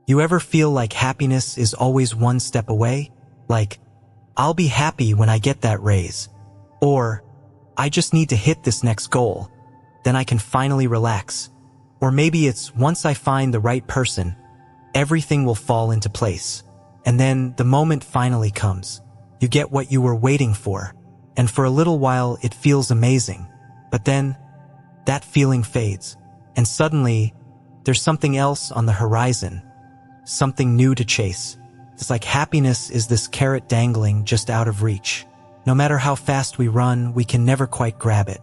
You ever feel like happiness is always one step away? Like, I'll be happy when I get that raise. Or, I just need to hit this next goal. Then I can finally relax. Or maybe it's once I find the right person, everything will fall into place. And then the moment finally comes. You get what you were waiting for. And for a little while it feels amazing. But then, that feeling fades. And suddenly, there's something else on the horizon. Something new to chase. It's like happiness is this carrot dangling just out of reach. No matter how fast we run, we can never quite grab it.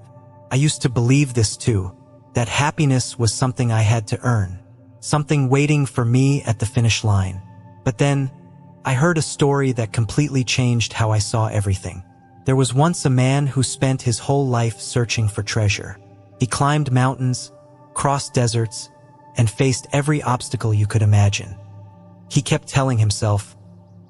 I used to believe this too, that happiness was something I had to earn, something waiting for me at the finish line. But then, I heard a story that completely changed how I saw everything. There was once a man who spent his whole life searching for treasure. He climbed mountains, crossed deserts, and faced every obstacle you could imagine. He kept telling himself,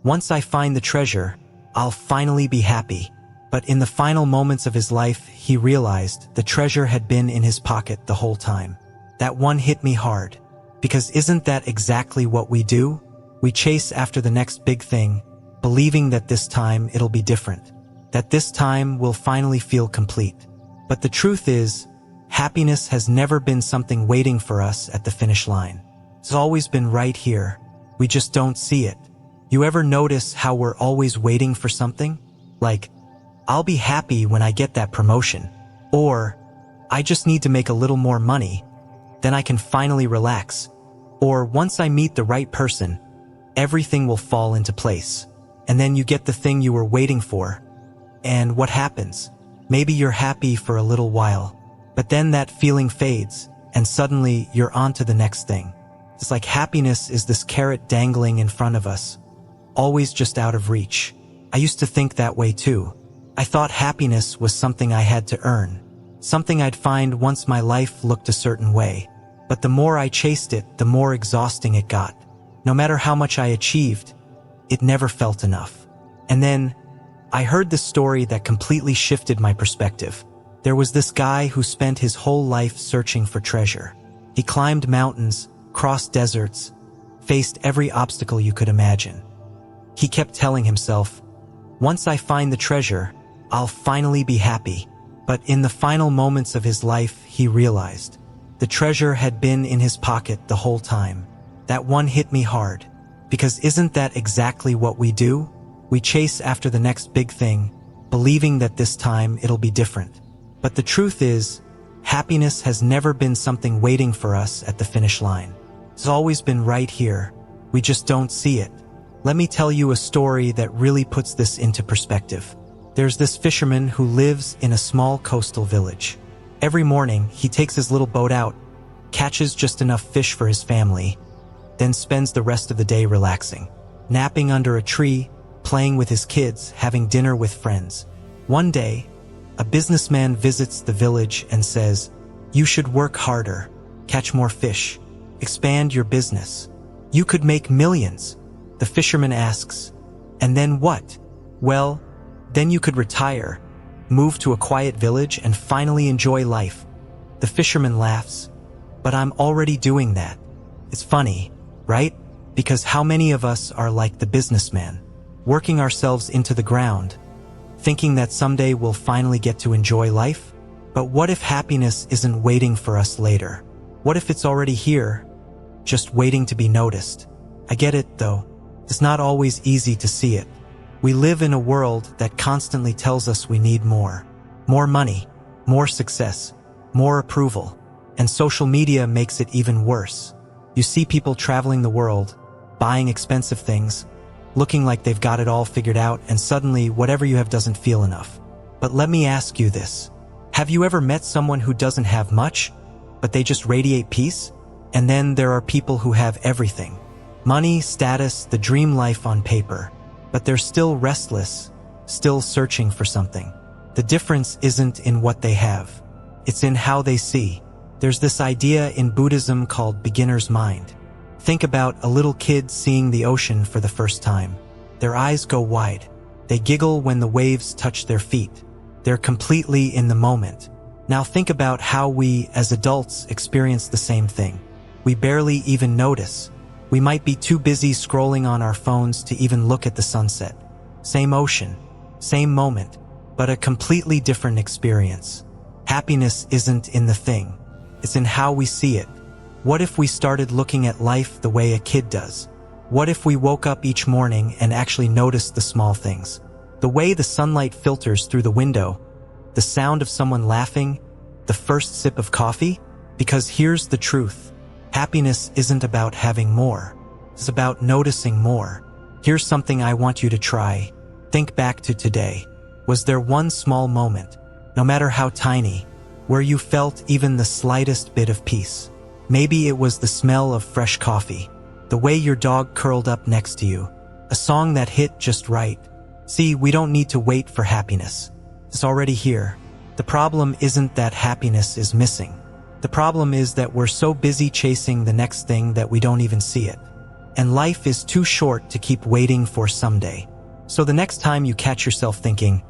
once I find the treasure, I'll finally be happy. But in the final moments of his life, he realized the treasure had been in his pocket the whole time. That one hit me hard. Because isn't that exactly what we do? We chase after the next big thing, believing that this time it'll be different. That this time we'll finally feel complete. But the truth is, happiness has never been something waiting for us at the finish line. It's always been right here. We just don't see it. You ever notice how we're always waiting for something? Like, I'll be happy when I get that promotion. Or, I just need to make a little more money. Then I can finally relax. Or once I meet the right person, everything will fall into place. And then you get the thing you were waiting for. And what happens? Maybe you're happy for a little while. But then that feeling fades, and suddenly you're on to the next thing. It's like happiness is this carrot dangling in front of us, always just out of reach. I used to think that way too. I thought happiness was something I had to earn, something I'd find once my life looked a certain way. But the more I chased it, the more exhausting it got. No matter how much I achieved, it never felt enough. And then, I heard this story that completely shifted my perspective. There was this guy who spent his whole life searching for treasure. He climbed mountains, crossed deserts, faced every obstacle you could imagine. He kept telling himself, once I find the treasure, I'll finally be happy. But in the final moments of his life, he realized the treasure had been in his pocket the whole time. That one hit me hard. Because isn't that exactly what we do? We chase after the next big thing, believing that this time it'll be different. But the truth is, happiness has never been something waiting for us at the finish line. It's always been right here. We just don't see it. Let me tell you a story that really puts this into perspective. There's this fisherman who lives in a small coastal village. Every morning, he takes his little boat out, catches just enough fish for his family, then spends the rest of the day relaxing, napping under a tree, playing with his kids, having dinner with friends. One day, a businessman visits the village and says, "You should work harder, catch more fish, expand your business. You could make millions." The fisherman asks, "And then what?" "Well, then you could retire, move to a quiet village and finally enjoy life." The fisherman laughs, "But I'm already doing that." It's funny, right? Because how many of us are like the businessman, working ourselves into the ground, thinking that someday we'll finally get to enjoy life? But what if happiness isn't waiting for us later? What if it's already here, just waiting to be noticed? I get it, though. It's not always easy to see it. We live in a world that constantly tells us we need more. More money, more success, more approval. And social media makes it even worse. You see people traveling the world, buying expensive things, looking like they've got it all figured out, and suddenly whatever you have doesn't feel enough. But let me ask you this. Have you ever met someone who doesn't have much, but they just radiate peace? And then there are people who have everything. Money, status, the dream life on paper. But they're still restless, still searching for something. The difference isn't in what they have. It's in how they see. There's this idea in Buddhism called beginner's mind. Think about a little kid seeing the ocean for the first time. Their eyes go wide. They giggle when the waves touch their feet. They're completely in the moment. Now think about how we, as adults, experience the same thing. We barely even notice. We might be too busy scrolling on our phones to even look at the sunset. Same ocean, same moment, but a completely different experience. Happiness isn't in the thing, it's in how we see it. What if we started looking at life the way a kid does? What if we woke up each morning and actually noticed the small things? The way the sunlight filters through the window, the sound of someone laughing, the first sip of coffee? Because here's the truth. Happiness isn't about having more. It's about noticing more. Here's something I want you to try. Think back to today. Was there one small moment, no matter how tiny, where you felt even the slightest bit of peace? Maybe it was the smell of fresh coffee, the way your dog curled up next to you, a song that hit just right. See, we don't need to wait for happiness. It's already here. The problem isn't that happiness is missing. The problem is that we're so busy chasing the next thing that we don't even see it. And life is too short to keep waiting for someday. So the next time you catch yourself thinking,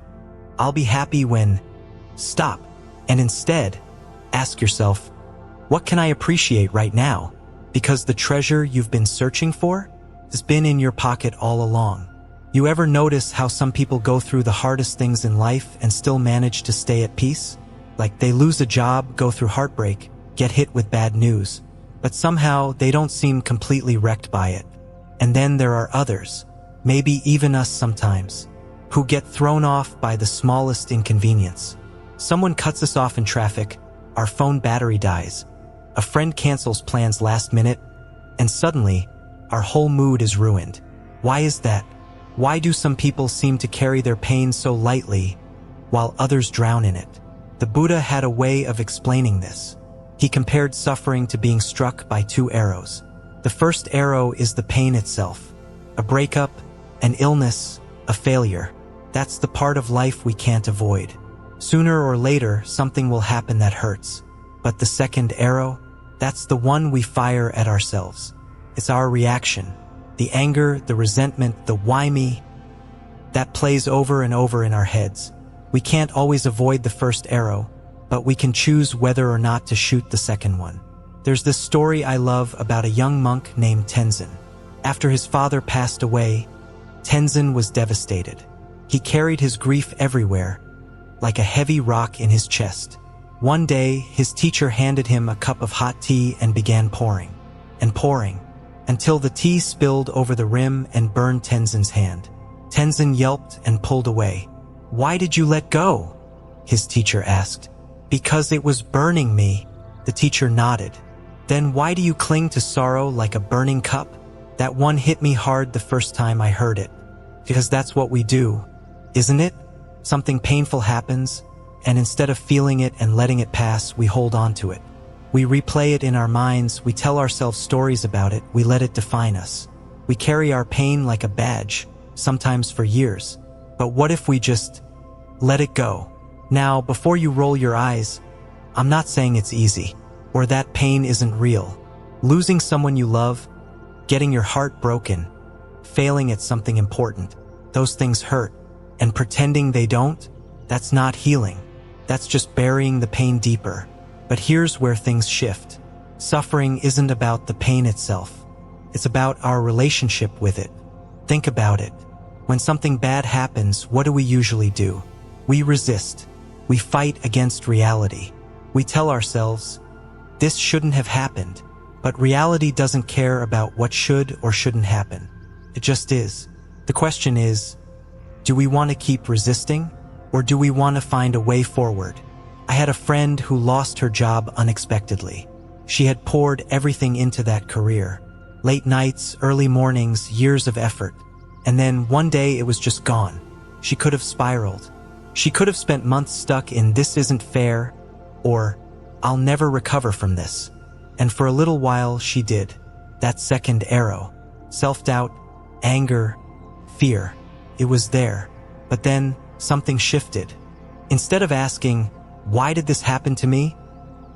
I'll be happy when, stop, and instead, ask yourself, what can I appreciate right now? Because the treasure you've been searching for has been in your pocket all along. You ever notice how some people go through the hardest things in life and still manage to stay at peace? Like they lose a job, go through heartbreak, get hit with bad news, but somehow they don't seem completely wrecked by it. And then there are others, maybe even us sometimes, who get thrown off by the smallest inconvenience. Someone cuts us off in traffic, our phone battery dies, a friend cancels plans last minute, and suddenly, our whole mood is ruined. Why is that? Why do some people seem to carry their pain so lightly, while others drown in it? The Buddha had a way of explaining this. He compared suffering to being struck by two arrows. The first arrow is the pain itself, a breakup, an illness, a failure. That's the part of life we can't avoid. Sooner or later, something will happen that hurts. But the second arrow, that's the one we fire at ourselves. It's our reaction. The anger, the resentment, the why me, that plays over and over in our heads. We can't always avoid the first arrow, but we can choose whether or not to shoot the second one. There's this story I love about a young monk named Tenzin. After his father passed away, Tenzin was devastated. He carried his grief everywhere, like a heavy rock in his chest. One day, his teacher handed him a cup of hot tea and began pouring, and pouring, until the tea spilled over the rim and burned Tenzin's hand. Tenzin yelped and pulled away. "Why did you let go?" his teacher asked. "Because it was burning me," the teacher nodded. "Then why do you cling to sorrow like a burning cup?" "That one hit me hard the first time I heard it." "Because that's what we do, isn't it? Something painful happens, and instead of feeling it and letting it pass, we hold on to it. We replay it in our minds, we tell ourselves stories about it, we let it define us. We carry our pain like a badge, sometimes for years. But what if we just let it go? Now, before you roll your eyes, I'm not saying it's easy, or that pain isn't real. Losing someone you love, getting your heart broken, failing at something important, those things hurt. And pretending they don't, that's not healing. That's just burying the pain deeper. But here's where things shift. Suffering isn't about the pain itself. It's about our relationship with it. Think about it. When something bad happens, what do we usually do? We resist. We fight against reality. We tell ourselves, this shouldn't have happened. But reality doesn't care about what should or shouldn't happen. It just is. The question is, do we want to keep resisting, or do we want to find a way forward? I had a friend who lost her job unexpectedly. She had poured everything into that career. Late nights, early mornings, years of effort. And then one day it was just gone. She could have spiraled. She could have spent months stuck in "this isn't fair," or "I'll never recover from this." And for a little while she did. That second arrow. Self-doubt, anger, fear. It was there. But then something shifted. Instead of asking, "Why did this happen to me?"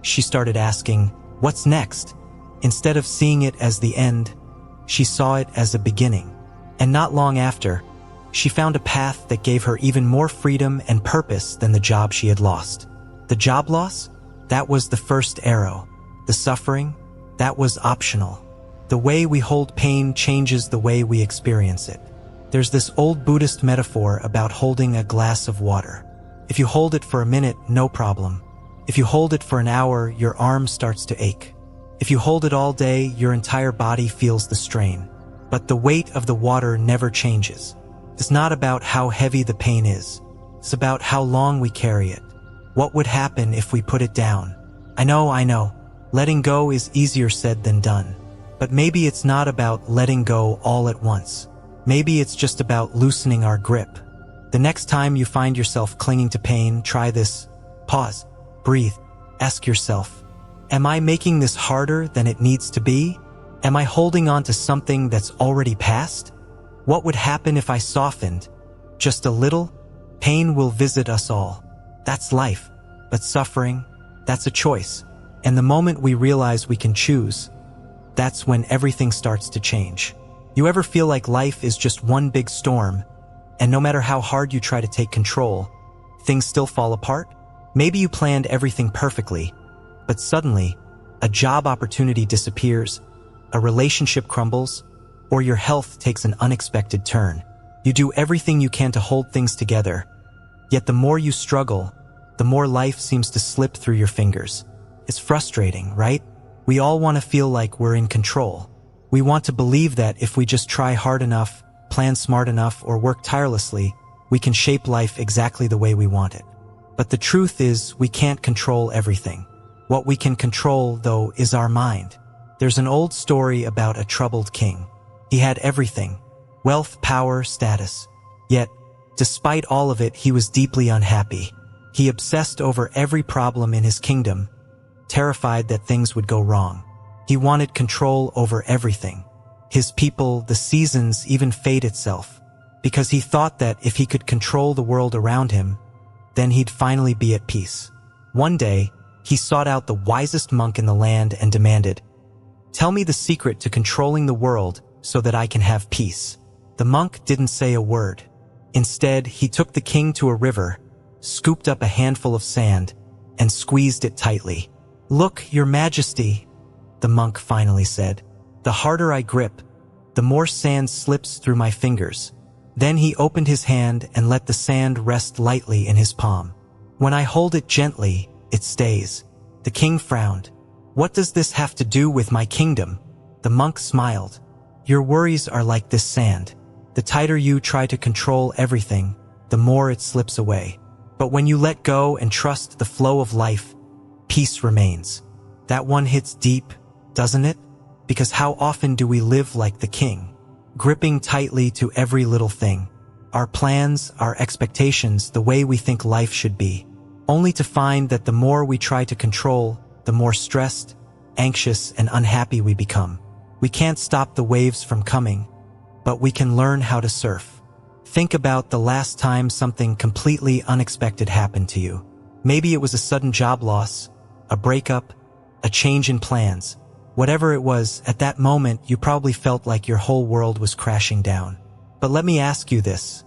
she started asking, "What's next?" Instead of seeing it as the end, she saw it as a beginning. And not long after, she found a path that gave her even more freedom and purpose than the job she had lost. The job loss? That was the first arrow. The suffering? That was optional. The way we hold pain changes the way we experience it. There's this old Buddhist metaphor about holding a glass of water. If you hold it for a minute, no problem. If you hold it for an hour, your arm starts to ache. If you hold it all day, your entire body feels the strain. But the weight of the water never changes. It's not about how heavy the pain is. It's about how long we carry it. What would happen if we put it down? I know. Letting go is easier said than done. But maybe it's not about letting go all at once. Maybe it's just about loosening our grip. The next time you find yourself clinging to pain, try this. Pause. Breathe. Ask yourself, am I making this harder than it needs to be? Am I holding on to something that's already passed? What would happen if I softened? Just a little? Pain will visit us all. That's life. But suffering, that's a choice. And the moment we realize we can choose, that's when everything starts to change. You ever feel like life is just one big storm, and no matter how hard you try to take control, things still fall apart? Maybe you planned everything perfectly, but suddenly, a job opportunity disappears, a relationship crumbles, or your health takes an unexpected turn. You do everything you can to hold things together, yet the more you struggle, the more life seems to slip through your fingers. It's frustrating, right? We all want to feel like we're in control. We want to believe that if we just try hard enough, plan smart enough, or work tirelessly, we can shape life exactly the way we want it. But the truth is, we can't control everything. What we can control, though, is our mind. There's an old story about a troubled king. He had everything: wealth, power, status. Yet, despite all of it, he was deeply unhappy. He obsessed over every problem in his kingdom, terrified that things would go wrong. He wanted control over everything. His people, the seasons, even fate itself, because he thought that if he could control the world around him, then he'd finally be at peace. One day, he sought out the wisest monk in the land and demanded, "Tell me the secret to controlling the world so that I can have peace." The monk didn't say a word. Instead, he took the king to a river, scooped up a handful of sand, and squeezed it tightly. "Look, your majesty," the monk finally said. "The harder I grip, the more sand slips through my fingers." Then he opened his hand and let the sand rest lightly in his palm. "When I hold it gently, it stays." The king frowned. "What does this have to do with my kingdom?" The monk smiled. "Your worries are like this sand. The tighter you try to control everything, the more it slips away. But when you let go and trust the flow of life, peace remains." That one hits deep, doesn't it? Because how often do we live like the king, gripping tightly to every little thing? Our plans, our expectations, the way we think life should be, only to find that the more we try to control, the more stressed, anxious, and unhappy we become. We can't stop the waves from coming, but we can learn how to surf. Think about the last time something completely unexpected happened to you. Maybe it was a sudden job loss, a breakup, a change in plans. Whatever it was, at that moment, you probably felt like your whole world was crashing down. But let me ask you this.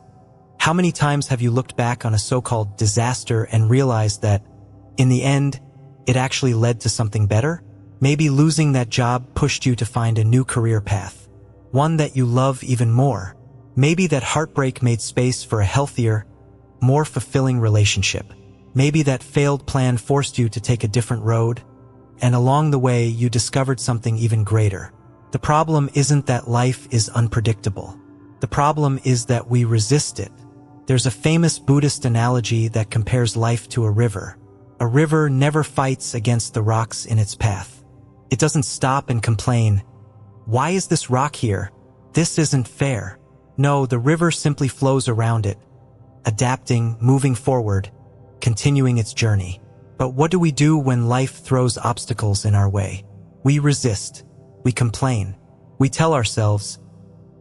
How many times have you looked back on a so-called disaster and realized that, in the end, it actually led to something better? Maybe losing that job pushed you to find a new career path, one that you love even more. Maybe that heartbreak made space for a healthier, more fulfilling relationship. Maybe that failed plan forced you to take a different road, and along the way you discovered something even greater. The problem isn't that life is unpredictable. The problem is that we resist it. There's a famous Buddhist analogy that compares life to a river. A river never fights against the rocks in its path. It doesn't stop and complain, "Why is this rock here? This isn't fair." No, the river simply flows around it, adapting, moving forward, continuing its journey. But what do we do when life throws obstacles in our way? We resist. We complain. We tell ourselves,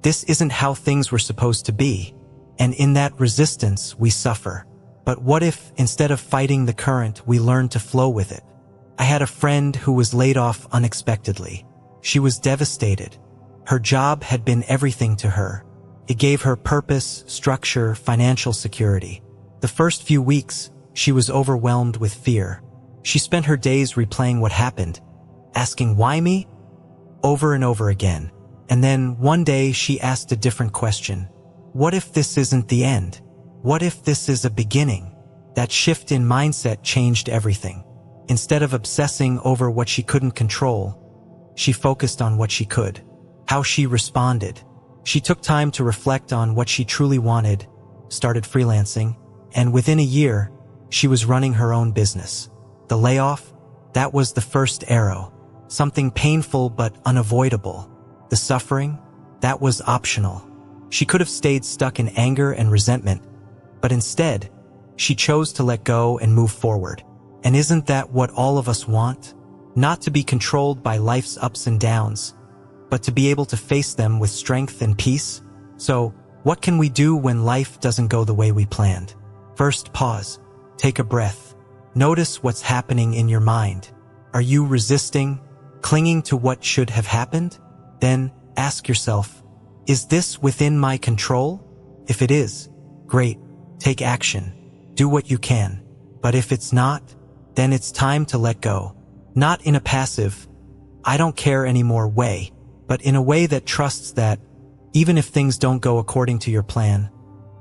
this isn't how things were supposed to be. And in that resistance, we suffer. But what if, instead of fighting the current, we learn to flow with it? I had a friend who was laid off unexpectedly. She was devastated. Her job had been everything to her. It gave her purpose, structure, financial security. The first few weeks, she was overwhelmed with fear. She spent her days replaying what happened, asking, "Why me? over and over again. And then one day she asked a different question. What if this isn't the end? What if this is a beginning? That shift in mindset changed everything. Instead of obsessing over what she couldn't control, she focused on what she could. How she responded. She took time to reflect on what she truly wanted, started freelancing, and within a year, she was running her own business. The layoff, that was the first arrow. Something painful but unavoidable. The suffering, that was optional. She could have stayed stuck in anger and resentment, but instead, she chose to let go and move forward. And isn't that what all of us want? Not to be controlled by life's ups and downs, but to be able to face them with strength and peace? So, what can we do when life doesn't go the way we planned? First, pause. Take a breath. Notice what's happening in your mind. Are you resisting, clinging to what should have happened? Then, ask yourself, is this within my control? If it is, great. Take action. Do what you can. But if it's not, then it's time to let go. Not in a passive, I don't care anymore way, but in a way that trusts that, even if things don't go according to your plan,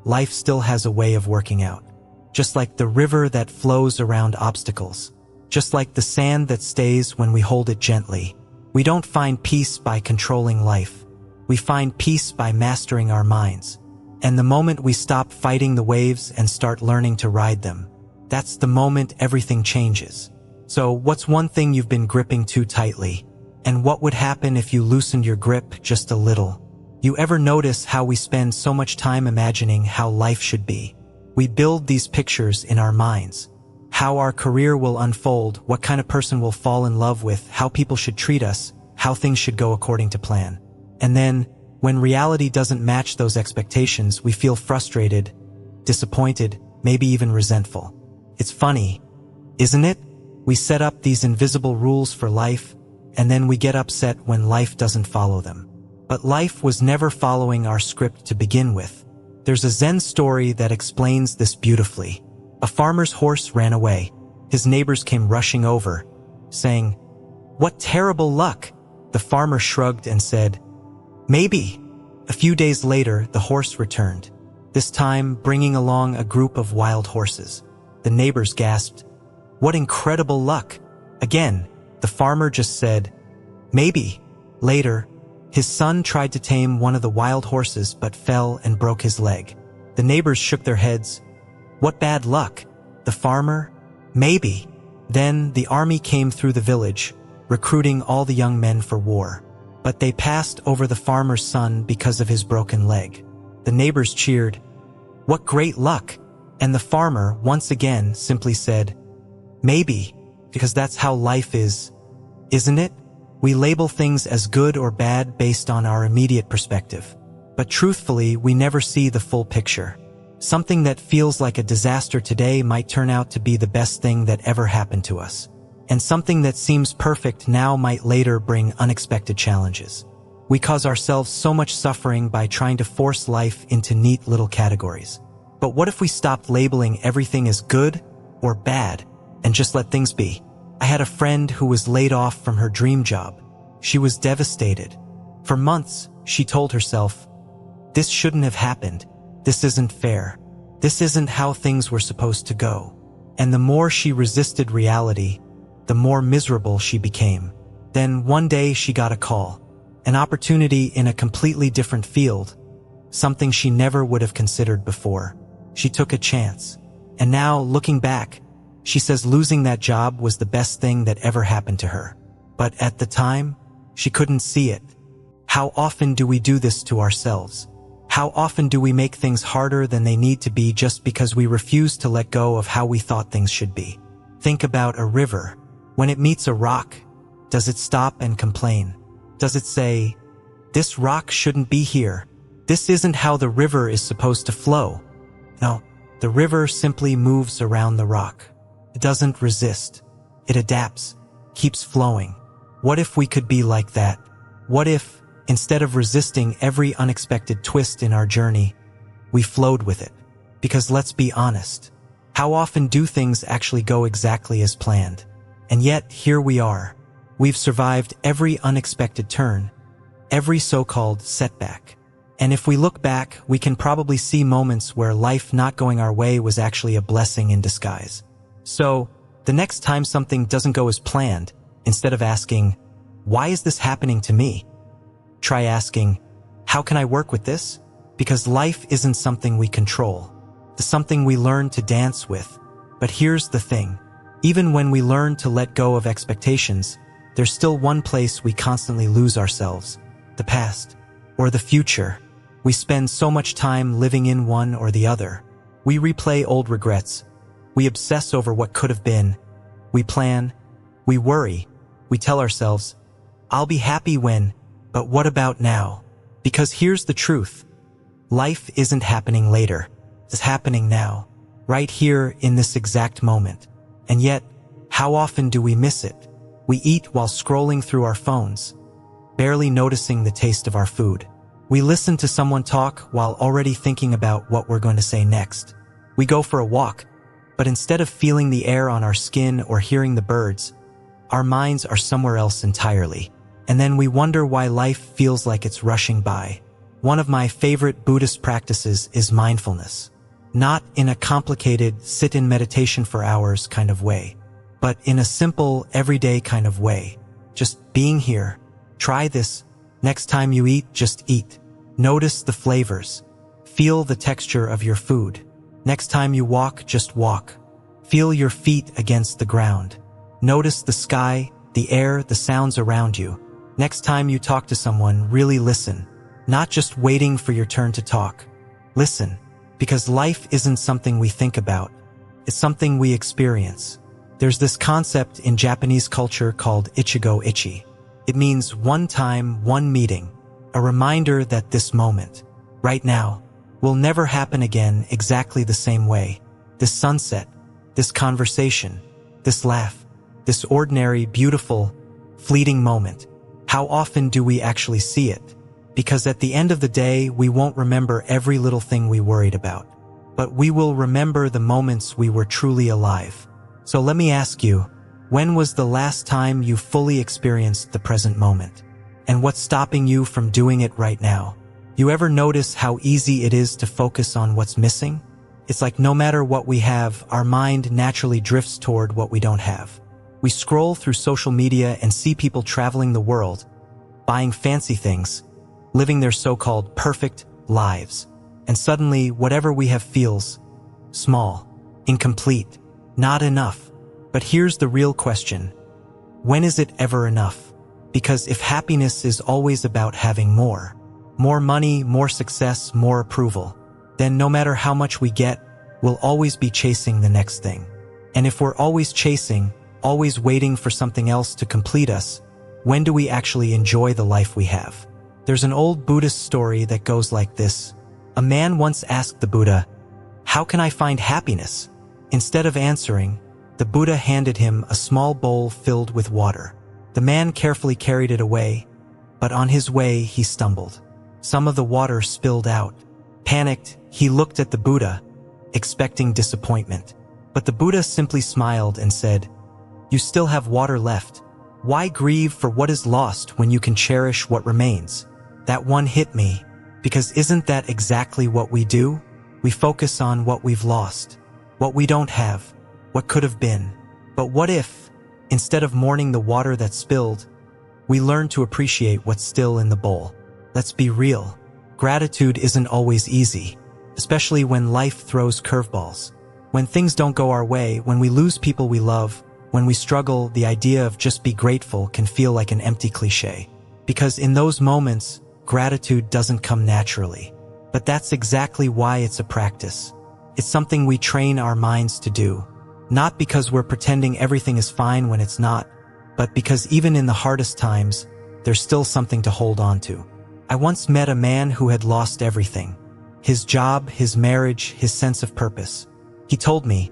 life still has a way of working out. Just like the river that flows around obstacles. Just like the sand that stays when we hold it gently. We don't find peace by controlling life. We find peace by mastering our minds. And the moment we stop fighting the waves and start learning to ride them, that's the moment everything changes. So what's one thing you've been gripping too tightly? And what would happen if you loosened your grip just a little? You ever notice how we spend so much time imagining how life should be? We build these pictures in our minds. How our career will unfold, what kind of person we'll fall in love with, how people should treat us, how things should go according to plan. And then, when reality doesn't match those expectations, we feel frustrated, disappointed, maybe even resentful. It's funny, isn't it? We set up these invisible rules for life, and then we get upset when life doesn't follow them. But life was never following our script to begin with. There's a Zen story that explains this beautifully. A farmer's horse ran away. His neighbors came rushing over, saying, "What terrible luck!" The farmer shrugged and said, "Maybe." A few days later, the horse returned, this time bringing along a group of wild horses. The neighbors gasped, "What incredible luck!" Again, the farmer just said, "Maybe." Later, his son tried to tame one of the wild horses but fell and broke his leg. The neighbors shook their heads. "What bad luck?" The farmer, "Maybe." Then the army came through the village, recruiting all the young men for war. But they passed over the farmer's son because of his broken leg. The neighbors cheered, "What great luck!" And the farmer, once again, simply said, "Maybe," because that's how life is, isn't it? We label things as good or bad based on our immediate perspective. But truthfully, we never see the full picture. Something that feels like a disaster today might turn out to be the best thing that ever happened to us. And something that seems perfect now might later bring unexpected challenges. We cause ourselves so much suffering by trying to force life into neat little categories. But what if we stopped labeling everything as good or bad and just let things be? I had a friend who was laid off from her dream job. She was devastated. For months, she told herself, "This shouldn't have happened. This isn't fair. This isn't how things were supposed to go." And the more she resisted reality, the more miserable she became. Then one day she got a call, an opportunity in a completely different field, something she never would have considered before. She took a chance. And now, looking back, she says losing that job was the best thing that ever happened to her. But at the time, she couldn't see it. How often do we do this to ourselves? How often do we make things harder than they need to be just because we refuse to let go of how we thought things should be? Think about a river. When it meets a rock, does it stop and complain? Does it say, "This rock shouldn't be here. This isn't how the river is supposed to flow"? No, the river simply moves around the rock. It doesn't resist. It adapts, keeps flowing. What if we could be like that? What if, instead of resisting every unexpected twist in our journey, we flowed with it? Because let's be honest, how often do things actually go exactly as planned? And yet, here we are, We've survived every unexpected turn, every so-called setback. And if we look back, we can probably see moments where life not going our way was actually a blessing in disguise. So, the next time something doesn't go as planned, instead of asking, "Why is this happening to me?" try asking, "How can I work with this?" Because life isn't something we control. It's something we learn to dance with. But here's the thing. Even when we learn to let go of expectations, there's still one place we constantly lose ourselves: the past or the future. We spend so much time living in one or the other. We replay old regrets. We obsess over what could have been. We plan. We worry. We tell ourselves, "I'll be happy when," but what about now? Because here's the truth. Life isn't happening later. It's happening now, right here in this exact moment. And yet, how often do we miss it? We eat while scrolling through our phones, barely noticing the taste of our food. We listen to someone talk while already thinking about what we're going to say next. We go for a walk, but instead of feeling the air on our skin or hearing the birds, our minds are somewhere else entirely. And then we wonder why life feels like it's rushing by. One of my favorite Buddhist practices is mindfulness. Not in a complicated sit-in meditation for hours kind of way, but in a simple, everyday kind of way. Just being here. Try this. Next time you eat, just eat. Notice the flavors. Feel the texture of your food. Next time you walk, just walk. Feel your feet against the ground. Notice the sky, the air, the sounds around you. Next time you talk to someone, really listen. Not just waiting for your turn to talk. Listen, because life isn't something we think about. It's something we experience. There's this concept in Japanese culture called ichigo ichi. It means one time, one meeting, a reminder that this moment, right now, will never happen again exactly the same way. This sunset, this conversation, this laugh, this ordinary, beautiful, fleeting moment. How often do we actually see it? Because at the end of the day, we won't remember every little thing we worried about, but we will remember the moments we were truly alive. So let me ask you, when was the last time you fully experienced the present moment? And what's stopping you from doing it right now? You ever notice how easy it is to focus on what's missing? It's like no matter what we have, our mind naturally drifts toward what we don't have. We scroll through social media and see people traveling the world, buying fancy things, living their so-called perfect lives. And suddenly, whatever we have feels small, incomplete, not enough. But here's the real question. When is it ever enough? Because if happiness is always about having more money, more success, more approval, then no matter how much we get, we'll always be chasing the next thing. And if we're always chasing, always waiting for something else to complete us, when do we actually enjoy the life we have? There's an old Buddhist story that goes like this. A man once asked the Buddha, "How can I find happiness?" Instead of answering, the Buddha handed him a small bowl filled with water. The man carefully carried it away, but on his way he stumbled. Some of the water spilled out. Panicked, he looked at the Buddha, expecting disappointment. But the Buddha simply smiled and said, "You still have water left. Why grieve for what is lost when you can cherish what remains?" That one hit me, because isn't that exactly what we do? We focus on what we've lost, what we don't have, what could have been. But what if, instead of mourning the water that spilled, we learn to appreciate what's still in the bowl? Let's be real. Gratitude isn't always easy, especially when life throws curveballs. When things don't go our way, when we lose people we love, when we struggle, the idea of just be grateful can feel like an empty cliche. Because in those moments, gratitude doesn't come naturally. But that's exactly why it's a practice. It's something we train our minds to do. Not because we're pretending everything is fine when it's not, but because even in the hardest times, there's still something to hold on to. I once met a man who had lost everything. His job, his marriage, his sense of purpose. He told me,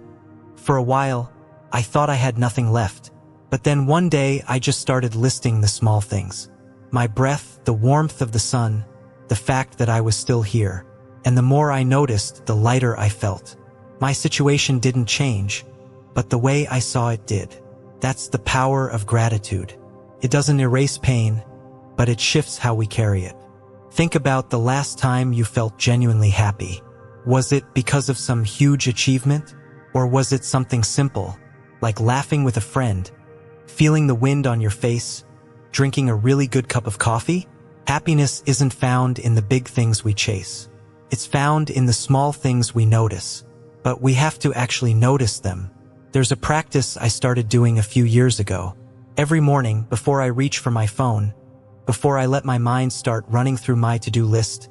"For a while, I thought I had nothing left. But then one day I just started listing the small things. My breath, the warmth of the sun, the fact that I was still here. And the more I noticed, the lighter I felt. My situation didn't change, but the way I saw it did. That's the power of gratitude. It doesn't erase pain, but it shifts how we carry it. Think about the last time you felt genuinely happy. Was it because of some huge achievement? Or was it something simple, like laughing with a friend, feeling the wind on your face, drinking a really good cup of coffee? Happiness isn't found in the big things we chase. It's found in the small things we notice. But we have to actually notice them. There's a practice I started doing a few years ago. Every morning, before I reach for my phone, before I let my mind start running through my to-do list,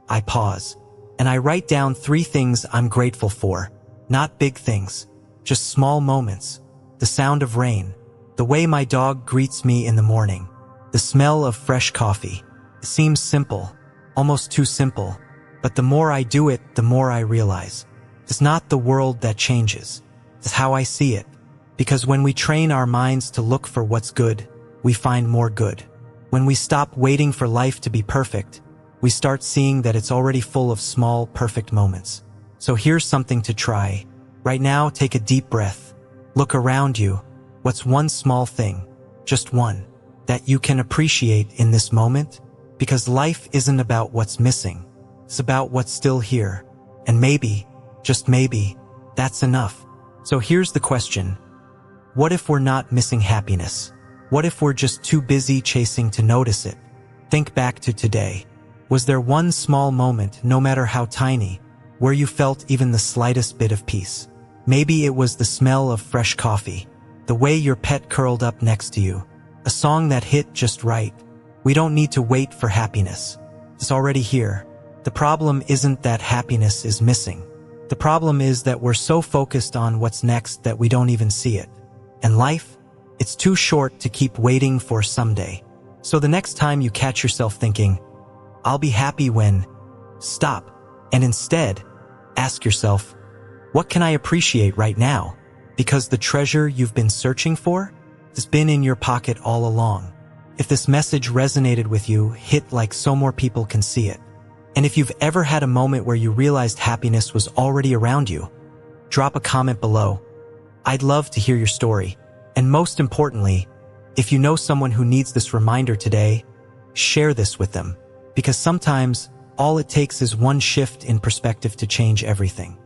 I pause. And I write down 3 things I'm grateful for. Not big things, just small moments. The sound of rain, the way my dog greets me in the morning, the smell of fresh coffee. It seems simple, almost too simple, but the more I do it, the more I realize. It's not the world that changes. It's how I see it. Because when we train our minds to look for what's good, we find more good. When we stop waiting for life to be perfect, we start seeing that it's already full of small, perfect moments. So here's something to try. Right now, take a deep breath. Look around you. What's one small thing, just one, that you can appreciate in this moment? Because life isn't about what's missing. It's about what's still here. And maybe, just maybe, that's enough. So here's the question. What if we're not missing happiness? What if we're just too busy chasing to notice it? Think back to today. Was there one small moment, no matter how tiny, where you felt even the slightest bit of peace? Maybe it was the smell of fresh coffee, the way your pet curled up next to you, a song that hit just right. We don't need to wait for happiness. It's already here. The problem isn't that happiness is missing. The problem is that we're so focused on what's next that we don't even see it. And life? It's too short to keep waiting for someday. So the next time you catch yourself thinking, I'll be happy when, stop, and instead, ask yourself, what can I appreciate right now? Because the treasure you've been searching for has been in your pocket all along. If this message resonated with you, hit like so more people can see it. And if you've ever had a moment where you realized happiness was already around you, drop a comment below. I'd love to hear your story. And most importantly, if you know someone who needs this reminder today, share this with them. Because sometimes, all it takes is one shift in perspective to change everything.